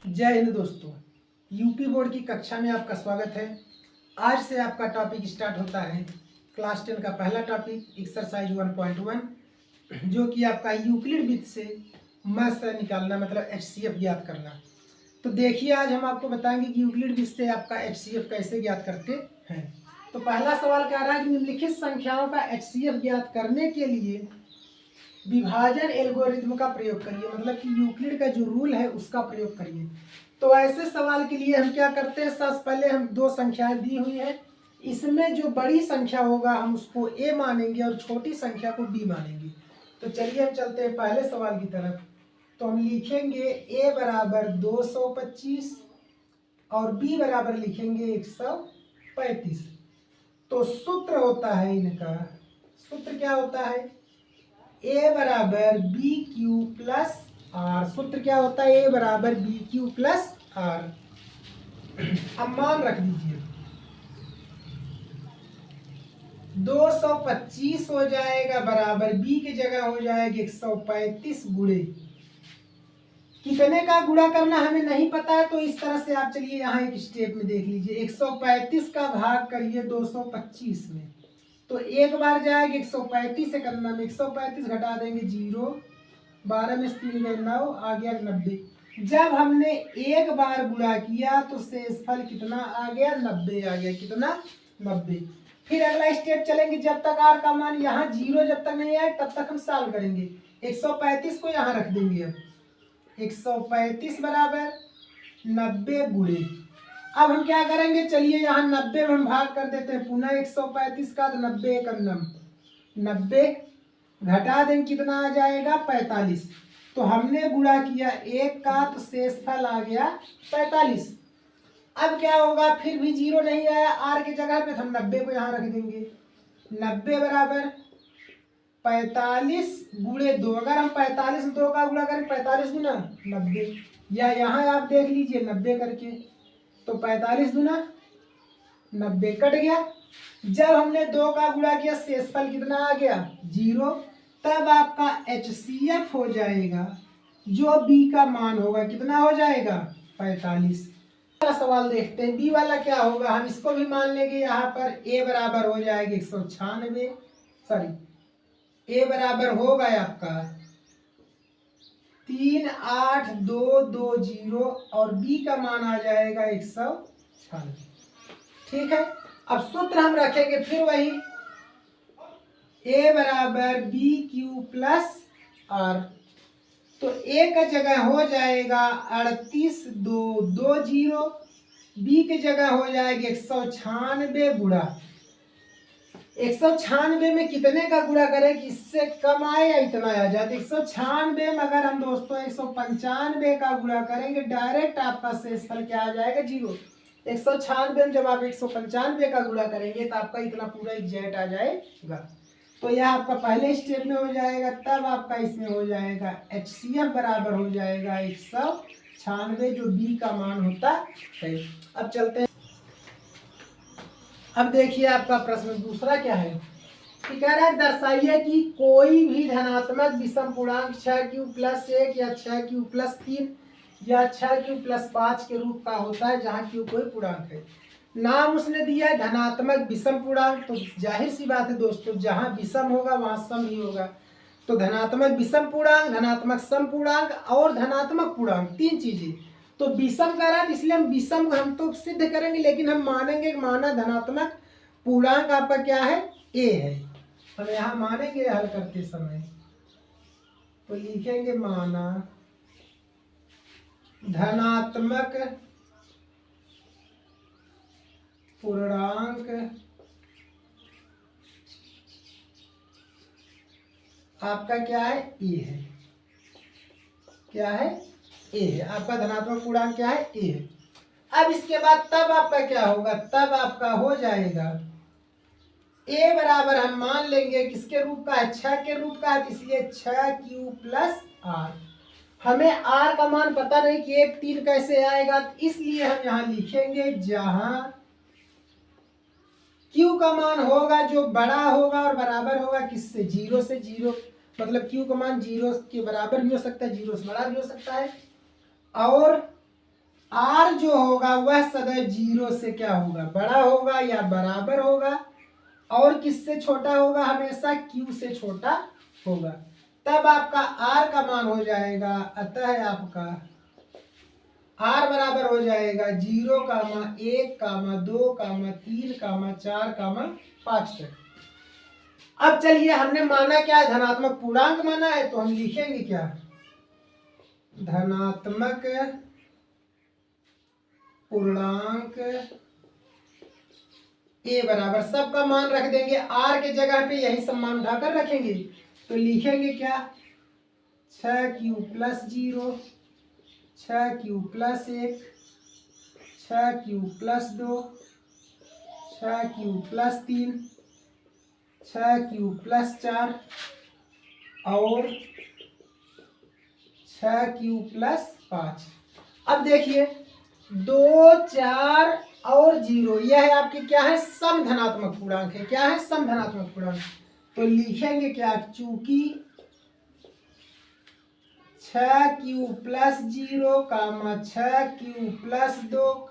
जय हिंद दोस्तों। UP board की कक्षा में आपका स्वागत है। आज से आपका टॉपिक स्टार्ट होता है क्लास 10 का पहला टॉपिक एक्सरसाइज 1.1 जो कि आपका यूक्लिड वृत्त से मस निकालना मतलब HCF ज्ञात करना। तो देखिए आज हम आपको बताएंगे कि यूक्लिड वृत्त से आपका HCF कैसे ज्ञात करते हैं। तो पहला सवाल कह रहा है कि निम्नलिखित संख्याओं का HCF ज्ञात करने के लिए विभाजन एल्गोरिथ्म का प्रयोग करिए, मतलब कि यूक्लिड का जो रूल है उसका प्रयोग करिए। तो ऐसे सवाल के लिए हम क्या करते हैं, सबसे पहले हम दो संख्याएं दी हुई हैं, इसमें जो बड़ी संख्या होगा हम उसको A मानेंगे और छोटी संख्या को B मानेंगे। तो चलिए हम चलते हैं पहले सवाल की तरफ। तो हम लिखेंगे A बराबर 225 और B बराबर लिखेंगे 135। तो सूत्र होता है इनका, सूत्र क्या होता है, ए बराबर बी क्यू प्लस आर। सूत्र क्या होता है, ए बराबर बी क्यू प्लस आर। अब मान रख दीजिए 225 हो जाएगा बराबर बी की जगह हो जाएगा 135 गुणे, कितने का गुणा करना हमें नहीं पता है। तो इस तरह से आप चलिए यहाँ एक स्टेप में देख लीजिए, 135 का भाग करिए 225 में। तो एक बार जाएगा 135 से करना में 135 घटा देंगे 0, 12 में 3 गए 9, आ गया 90। जब हमने एक बार गुणा किया तो शेषफल कितना आ गया, 90 आ गया। कितना, 90। फिर अगला स्टेप चलेंगे, जब तक आर का मान यहाँ 0 जब तक नहीं आए तब तक हम सॉल्व करेंगे। 135 को यहाँ रख देंगे। अब 135 बराबर 90 गुणे, अब हम क्या करेंगे, चलिए यहाँ 90 में हम भाग कर देते हैं पुनः 135 का, तो 90 एकम 90 घटा देंगे कितना आ जाएगा 45। तो हमने गुणा किया एक का तो शेषफल आ गया 45। अब क्या होगा, फिर भी 0 नहीं आया आर की जगह पे, तो हम 90 को यहाँ रख देंगे। 90 बराबर 45 गुणे 2, अगर हम 45 में 2 का गुणा करें 45 गुना 90, या यहाँ आप देख लीजिए 90 करके, तो 45 गुना 90 कट गया। जब हमने 2 का गुणा किया शेषफल कितना आ गया 0, तब आपका HCF हो जाएगा जो B का मान होगा, कितना हो जाएगा 45। सवाल देखते हैं, बी वाला क्या होगा, हम इसको भी मान लेंगे। यहाँ पर A बराबर हो जाएगा 196, सॉरी A बराबर होगा आपका 38220 और B का मान आ जाएगा 196। ठीक है, अब सूत्र हम रखेंगे फिर वही, A बराबर बी क्यू प्लस आर। तो A का जगह हो जाएगा 38220, B की जगह हो जाएगी 196 गुणा 196 में कितने का गुणा करें कि इससे कम आए या इतना आ जाए। 196 में अगर हम दोस्तों 195 का गुणा करेंगे डायरेक्ट आपका शेषफल क्या आ जाएगा 0। 196 में जब आप 195 का गुणा करेंगे तो आपका इतना पूरा एग्जैक्ट आ जाएगा। तो यह आपका पहले स्टेप में हो जाएगा, तब आपका इसमें हो जाएगा HCF बराबर हो जाएगा 196 जो B का मान होता है। अब चलते हैं, अब देखिए आपका प्रश्न दूसरा क्या है कि कह रहा है दर्शाइए कि कोई भी धनात्मक विषम पूर्णांक 6q प्लस 1 या 6q प्लस 3 या 6q प्लस 5 के रूप का होता है जहाँ q कोई पूर्णांक है। नाम उसने दिया है धनात्मक विषम पूर्णांक, तो जाहिर सी बात है दोस्तों जहाँ विषम होगा वहाँ सम ही होगा। तो धनात्मक विषम पूर्णांक, धनात्मक सम पूर्णांक और धनात्मक पूर्णांक, तीन चीजें। तो विषम कह रहा है इसलिए हम विषम हम तो सिद्ध करेंगे, लेकिन हम मानेंगे माना धनात्मक पूर्णांक आपका क्या है A है। हम यहाँ मानेंगे हल करते समय, तो लिखेंगे माना धनात्मक पूर्णांक आपका क्या है A है। क्या है A है आपका धनात्मक पूर्णांक, क्या है A है। अब इसके बाद तब आपका क्या होगा, तब आपका हो जाएगा A बराबर हम मान लेंगे किसके रूप का है, 6 के रूप का है, इसलिए 6q प्लस r। हमें r का मान पता नहीं कि 1 3 कैसे आएगा, इसलिए हम यहाँ लिखेंगे जहां q का मान होगा जो बड़ा होगा और बराबर होगा किससे, 0 से। 0 मतलब q का मान 0 के बराबर भी हो सकता है, 0 से बड़ा भी हो सकता है, और आर जो होगा वह सदैव 0 से क्या होगा, बड़ा होगा या बराबर होगा, और किससे छोटा होगा, हमेशा क्यू से छोटा होगा। तब आपका आर का मान हो जाएगा, अतः आपका आर बराबर हो जाएगा 0, 1, 2, 3, 4, 5 तक। अब चलिए, हमने माना क्या है, धनात्मक पूर्णांक माना है, तो हम लिखेंगे क्या, धनात्मक पूर्णांक ए बराबर सबका मान रख देंगे, आर के जगह पे यही सब मान उठाकर रखेंगे। तो लिखेंगे क्या, 6q + 0, 6q + 1, 6q + 2, 6q + 3, 6q + 4 और 6q + 5। अब देखिए 2, 4 और 0, यह है आपके क्या है, सम धनात्मक पूर्णांक है। क्या है, सम धनात्मक पूर्णांक। तो लिखेंगे क्या, चूंकि 6q + 0, 6q + 2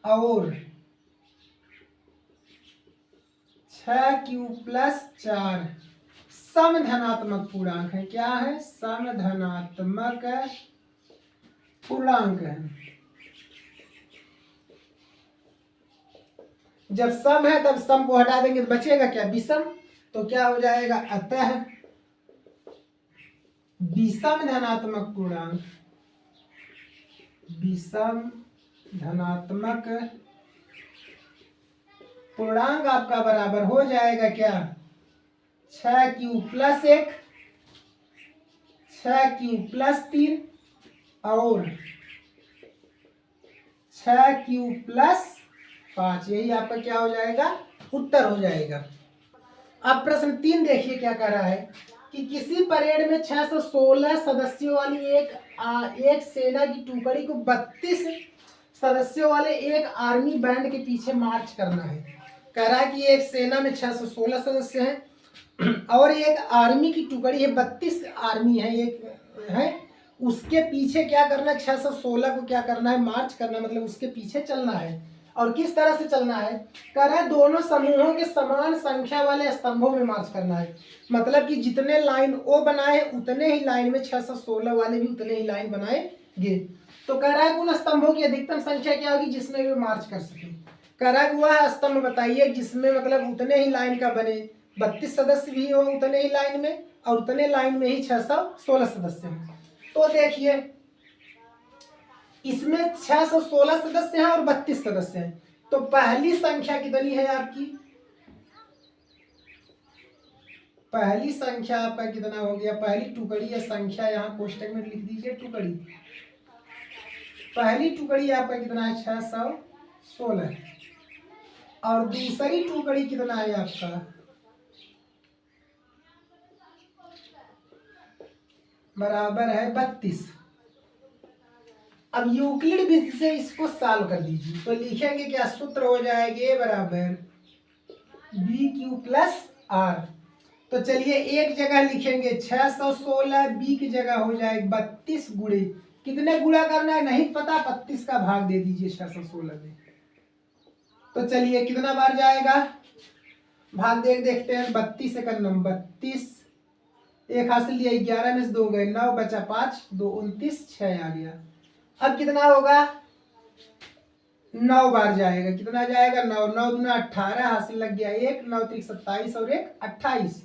और 6q + 4 सम धनात्मक पूर्णांक है। क्या है, सम धनात्मक पूर्णांक है। जब सम है तब सम को हटा देंगे तो बचेगा क्या, विषम। तो क्या हो जाएगा, अतः विषम धनात्मक पूर्णांक, विषम धनात्मक पूर्णांक आपका बराबर हो जाएगा क्या, 6q + 1, 6q + 3 और 6q + 5। यही आपका क्या हो जाएगा, उत्तर हो जाएगा। अब प्रश्न 3 देखिए क्या कह रहा है कि किसी परेड में 616 सदस्यों वाली एक सेना की टुकड़ी को 32 सदस्यों वाले एक आर्मी बैंड के पीछे मार्च करना है। कह रहा है कि एक सेना में 616 सदस्य हैं और एक आर्मी की टुकड़ी है, 32 आर्मी है एक है, उसके पीछे क्या करना है, 616 को क्या करना है, मार्च करना, मतलब उसके पीछे चलना है। और किस तरह से चलना है, कह रहा है दोनों समूहों के समान संख्या वाले स्तंभों में मार्च करना है। मतलब कि जितने लाइन ओ बनाए उतने ही लाइन में 616 वाले भी उतने ही लाइन बनाएंगे। तो कह रहा है उन स्तंभों की अधिकतम संख्या क्या होगी जिसमें वे मार्च कर सके। कह रहा है वह स्तंभ बताइए जिसमें मतलब उतने ही लाइन का बने, 32 सदस्य भी हो उतने ही लाइन में और उतने लाइन में ही 616 सदस्य हो। तो देखिए इसमें 616 सदस्य हैं और 32 सदस्य हैं। तो पहली संख्या कितनी है आपकी, पहली संख्या आपका कितना हो गया, पहली टुकड़ी या संख्या यहाँ कोष्टक में लिख दीजिए टुकड़ी। पहली टुकड़ी आपका कितना है, 616 और दूसरी टुकड़ी कितना है आपका, बराबर है 32। अब यूक्लिड विधि से इसको सॉल्व कर दीजिए। तो लिखेंगे क्या, सूत्र हो जाएगा बराबर BQ + R। तो चलिए एक जगह लिखेंगे 616, बी की जगह हो जाएगा 32 गुणे, कितने गुणा करना है नहीं पता, 32 का भाग दे दीजिए 616 में। तो चलिए कितना बार जाएगा, भाग देखते हैं, 32 से करना 32, एक हासिल लिया 11 में से 2 गए, 9 बचा 5, 2 29, 6 आ गया। अब कितना होगा, 9 बार जाएगा, कितना जाएगा 9, 9 दूना 18 हासिल लग गया 1, 9 3 27 और 1 28।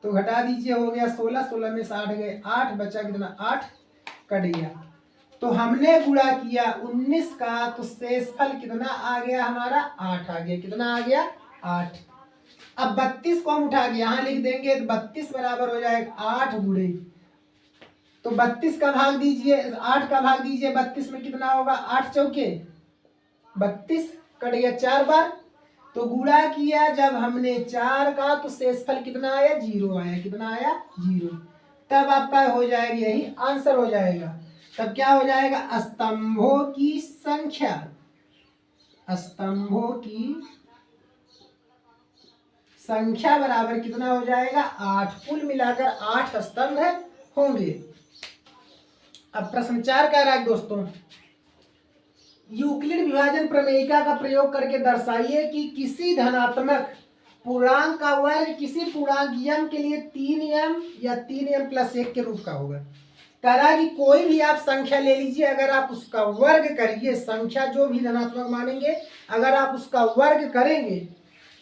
तो घटा दीजिए हो गया 16, 16 में से 8 गए 8, बचा कितना 8 कट गया। तो हमने गुणा किया 19 का, तो शेषफल कितना आ गया हमारा 8 आ गया, कितना आ गया 8। अब 32 को हम उठा के यहाँ लिख देंगे, तो 32 बराबर हो जाएगा 8 गुणे, तो 32 का भाग दीजिए 8 का भाग दीजिए 32 में, कितना होगा 8 चौके 32, कट गया 4 बार। तो गुणा किया जब हमने 4 का, तो शेषफल कितना आया 0 आया, कितना आया 0। तब आपका हो जाएगा, यही आंसर हो जाएगा। तब क्या हो जाएगा, स्तंभों की संख्या, स्तंभों की संख्या बराबर कितना हो जाएगा 8, कुल मिलाकर 8 स्तंभ होंगे। अब प्रश्न 4 कह रहा है दोस्तों यूक्लिड विभाजन प्रमेयिका का प्रयोग करके दर्शाइए कि किसी धनात्मक पूर्णांक का वर्ग किसी पूर्णांक m के लिए 3m या 3m प्लस 1 के रूप का होगा। कहा कि कोई भी आप संख्या ले लीजिए, अगर आप उसका वर्ग करिए, संख्या जो भी धनात्मक मानेंगे अगर आप उसका वर्ग करेंगे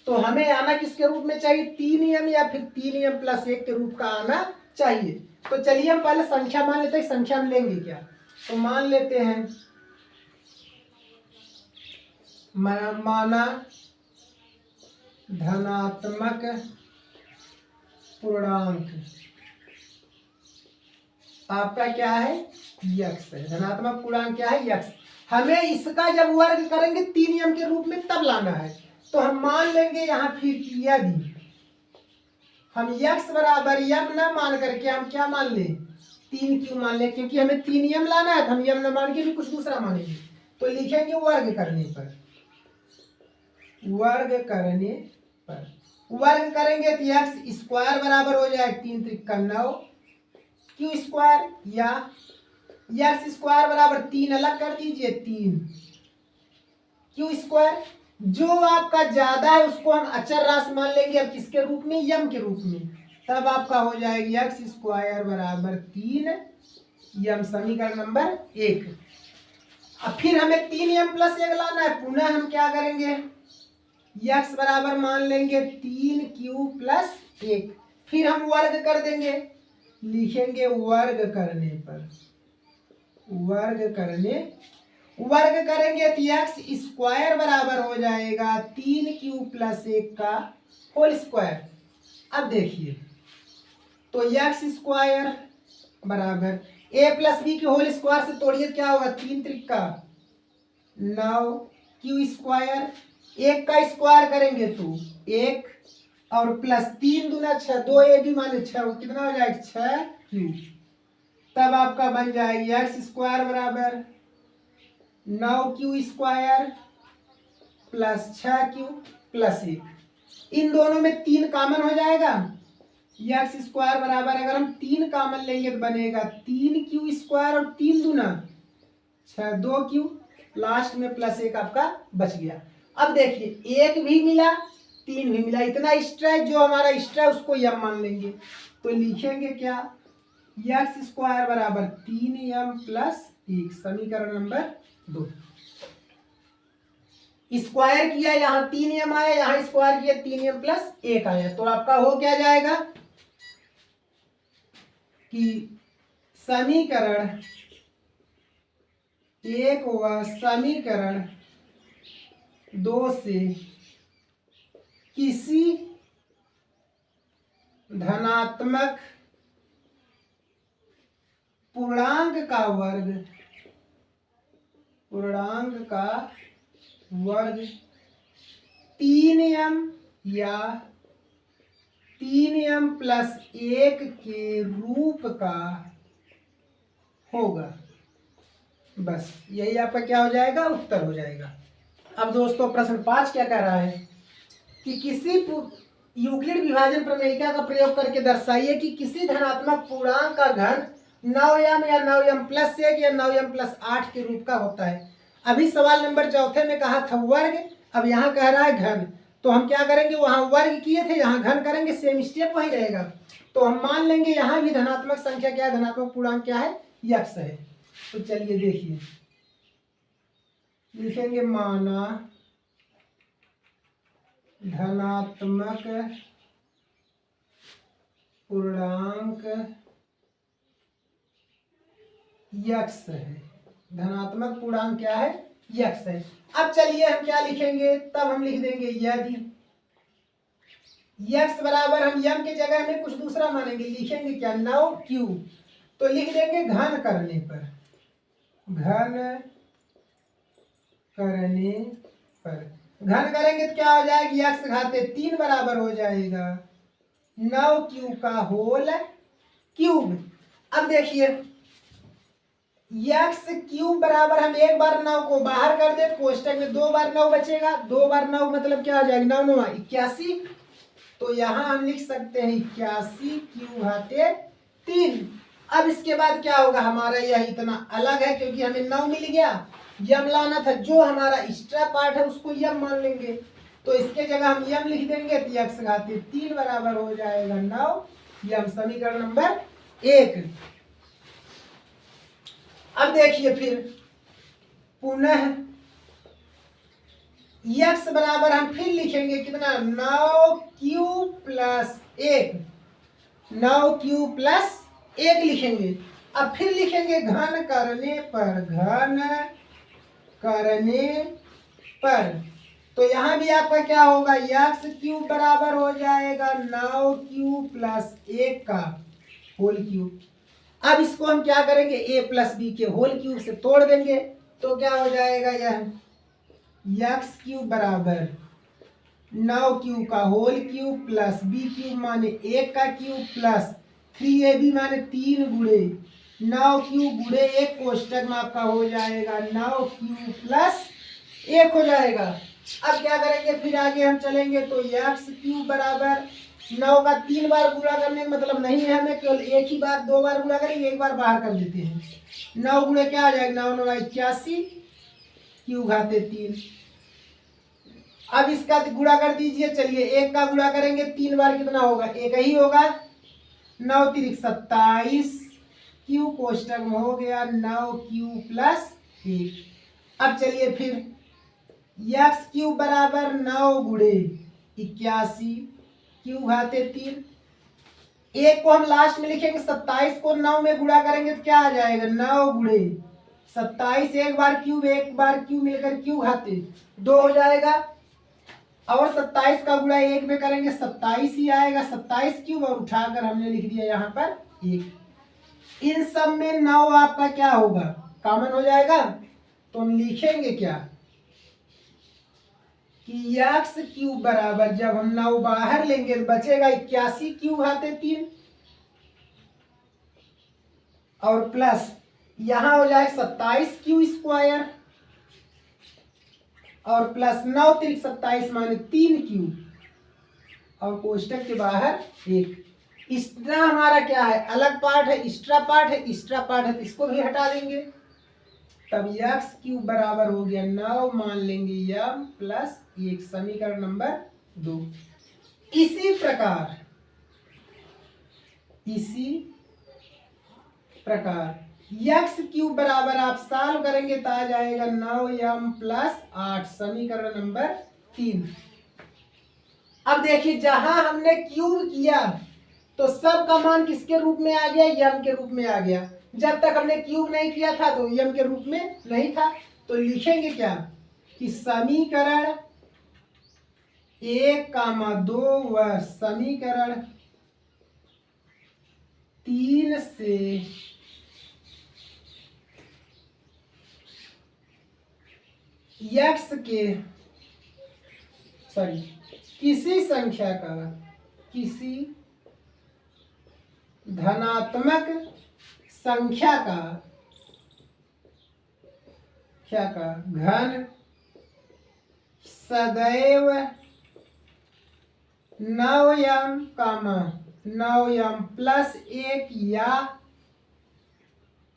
तो हमें आना किसके रूप में चाहिए, 3m या फिर 3m प्लस 1 के रूप का आना चाहिए। तो चलिए हम पहले संख्या मान लेते हैं, संख्या में लेंगे क्या, तो मान लेते हैं माना धनात्मक पूर्णांक आपका क्या है, यक्स है। धनात्मक पूर्णांक क्या है, यक्स। हमें इसका जब वर्ग करेंगे 3m के रूप में तब लाना है। तो हम मान लेंगे यहाँ फिर यदि हम यक्स बराबर यम न मान करके हम क्या मान लें, 3q मान लें, क्योंकि हमें 3m लाना है तो हम यम न मान के भी कुछ दूसरा मानेंगे। तो लिखेंगे वर्ग करने पर, वर्ग करने पर वर्ग करेंगे तो यक्स स्क्वायर बराबर हो जाए 3 त्रिका 9 क्यू स्क्वायर, या यक्स स्क्वायर बराबर 3 अलग कर दीजिए 3 क्यू स्क्वायर। जो आपका ज्यादा है उसको हम अचर राशि मान लेंगे, अब किसके रूप में, यम के रूप में। तब आपका हो जाएगा यक्स स्क्वायर बराबर 3 यम, समीकरण नंबर 1। अब फिर हमें 3m प्लस 1 लाना है, पुनः हम क्या करेंगे, यक्स बराबर मान लेंगे 3q प्लस 1, फिर हम वर्ग कर देंगे, लिखेंगे वर्ग करने पर, वर्ग करेंगे तो यक्स स्क्वायर बराबर हो जाएगा 3q प्लस 1 का होल स्क्वायर। अब देखिए तो यक्स स्क्वायर बराबर a प्लस बी के होल स्क्वायर से तोड़िए क्या होगा, 3 त्रिका 9 क्यू स्क्वायर, 1 का स्क्वायर करेंगे तो 1 और प्लस 3 दूना 6, 2 a भी माने 6, कितना हो जाएगा 6q। तब आपका बन जाएगा एक्स स्क्वायर बराबर 9q square plus 6q plus 1। इन दोनों में 3 कॉमन हो जाएगा, एक्स स्क्वायर बराबर अगर हम 3 कॉमन लेंगे तो बनेगा 3q स्क्वायर और 3 दूना 6, 2q, लास्ट में प्लस 1 आपका बच गया। अब देखिए 1 भी मिला 3 भी मिला, इतना एक्स्ट्रा है, जो हमारा एक्स्ट्रा है उसको यम मान लेंगे। तो लिखेंगे क्या, एक्स स्क्वायर बराबर 3m प्लस 1, समीकरण नंबर 2। स्क्वायर किया यहाँ 3m आया, यहाँ स्क्वायर किया 3m प्लस 1 आया। तो आपका हो क्या जाएगा कि समीकरण 1 व समीकरण 2 से किसी धनात्मक पूर्णांक का वर्ग 3m या 3m प्लस 1 के रूप का होगा। बस यही आपका क्या हो जाएगा, उत्तर हो जाएगा। अब दोस्तों प्रश्न 5 क्या कह रहा है कि किसी यूक्लिड विभाजन प्रमेयिका का प्रयोग करके दर्शाइए कि किसी धनात्मक पूर्णांक का घन 9m या 9m प्लस 1 या 9m प्लस 8 के रूप का होता है। अभी सवाल नंबर 4 में कहा था वर्ग, अब यहाँ कह रहा है घन। तो हम क्या करेंगे, वहां वर्ग किए थे यहाँ घन करेंगे, सेम स्टेप वही रहेगा। तो हम मान लेंगे यहाँ भी धनात्मक संख्या क्या है, धनात्मक पूर्णांक क्या है, यक्स है। तो चलिए देखिए लिखेंगे माना धनात्मक पूर्णांक यक्स है, धनात्मक पूर्णांक क्या है, यक्स है। अब चलिए हम क्या लिखेंगे, तब हम लिख देंगे यदि यक्स बराबर हम यम के जगह में कुछ दूसरा मानेंगे, लिखेंगे क्या 9q। तो लिख देंगे घन करने पर, घन करेंगे तो क्या हो जाएगा, यक्स घाते 3 बराबर हो जाएगा 9q का होल क्यूब। अब देखिए यक्स क्यूब बराबर हम एक बार 9 को बाहर कर दे, कोष्टक में 2 बार 9 बचेगा, 2 बार 9 मतलब क्या हो जाएगा, 9 9 81। तो यहाँ हम लिख सकते हैं 81 क्यू घाते 3। अब इसके बाद क्या होगा, हमारा यह इतना अलग है क्योंकि हमें 9 मिल गया, यम लाना था, जो हमारा एक्स्ट्रा पार्ट है उसको यम मान लेंगे, तो इसके जगह हम यम लिख देंगे तो x घाते 3 बराबर हो जाएगा 9 यम, समीकरण नंबर 1। अब देखिए फिर पुनः x बराबर हम फिर लिखेंगे कितना 9q प्लस 1, 9q प्लस 1 लिखेंगे। अब फिर लिखेंगे घन करने पर, तो यहाँ भी आपका क्या होगा एक्स क्यूब बराबर हो जाएगा 9q प्लस 1 का होल क्यूब। अब इसको हम क्या करेंगे a प्लस बी के होल क्यूब से तोड़ देंगे, तो क्या हो जाएगा यह एक्स क्यूब बराबर 9q का whole cube plus B cube माने 1 का क्यूब प्लस 3ab माने 3 गुणे 9q गुणे 1 कोष्टक में आपका हो जाएगा 9q प्लस 1 हो जाएगा। अब क्या करेंगे फिर आगे हम चलेंगे, तो एक्स क्यूब बराबर 9 का 3 बार गुणा करने का मतलब नहीं है हमें, केवल एक ही बार 2 बार गुणा करेंगे, एक बार बाहर कर देते हैं। 9 गुणे क्या आ जाएगा 9 9 81 क्यूब घाते 3। अब इसका गुणा कर दीजिए, चलिए एक का गुणा करेंगे 3 बार कितना होगा, एक ही होगा 9 3 27 क्यू कोष्टक में हो गया 9q प्लस 1। अब चलिए फिर एक्स क्यूब बराबर 9 गुणे 81 क्यूब घाते 3, एक को हम लास्ट में लिखेंगे 27 को 9 में गुणा करेंगे तो क्या आ जाएगा 9 गुणे 27, एक बार क्यूब मिलकर क्यूब घाते 2 हो जाएगा, और 27 का गुणा 1 में करेंगे 27 ही आएगा 27 क्यूब, और उठाकर हमने लिख दिया यहाँ पर 1। इन सब में 9 आपका क्या होगा कॉमन हो जाएगा, तो हम लिखेंगे क्या कि एक्स क्यूब बराबर जब हम 9 बाहर लेंगे तो बचेगा 81 क्यूब घाते 3, और प्लस यहां हो जाए 27 क्यू स्क्वायर, और प्लस 9 3 27 माने 3 क्यू, और कोष्टक के बाहर 1। इतना हमारा क्या है अलग पार्ट है, एक्स्ट्रा पार्ट है तो इसको भी हटा देंगे, तब एक्स क्यूब बराबर हो गया 9 मान लेंगे यम प्लस 1, समीकरण नंबर 2। इसी प्रकार एक्स क्यूब बराबर आप सॉल्व करेंगे तो आ जाएगा 9m प्लस 8, समीकरण नंबर 3। अब देखिए जहां हमने क्यूब किया तो सब का मान किसके रूप में आ गया, यम के रूप में आ गया। जब तक हमने क्यूब नहीं किया था तो यम के रूप में नहीं था, तो लिखेंगे क्या कि समीकरण 1,2 व समीकरण 3 से एक्स के किसी संख्या का किसी धनात्मक संख्या का घन सदैव 9m प्लस 1 या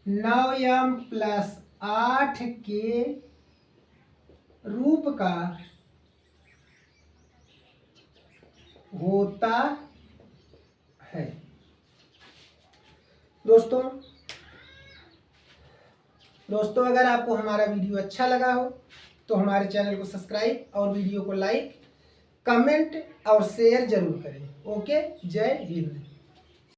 9m प्लस 8 के रूप का होता है। दोस्तों अगर आपको हमारा वीडियो अच्छा लगा हो तो हमारे चैनल को सब्सक्राइब और वीडियो को लाइक, कमेंट और शेयर जरूर करें। ओके, जय हिंद।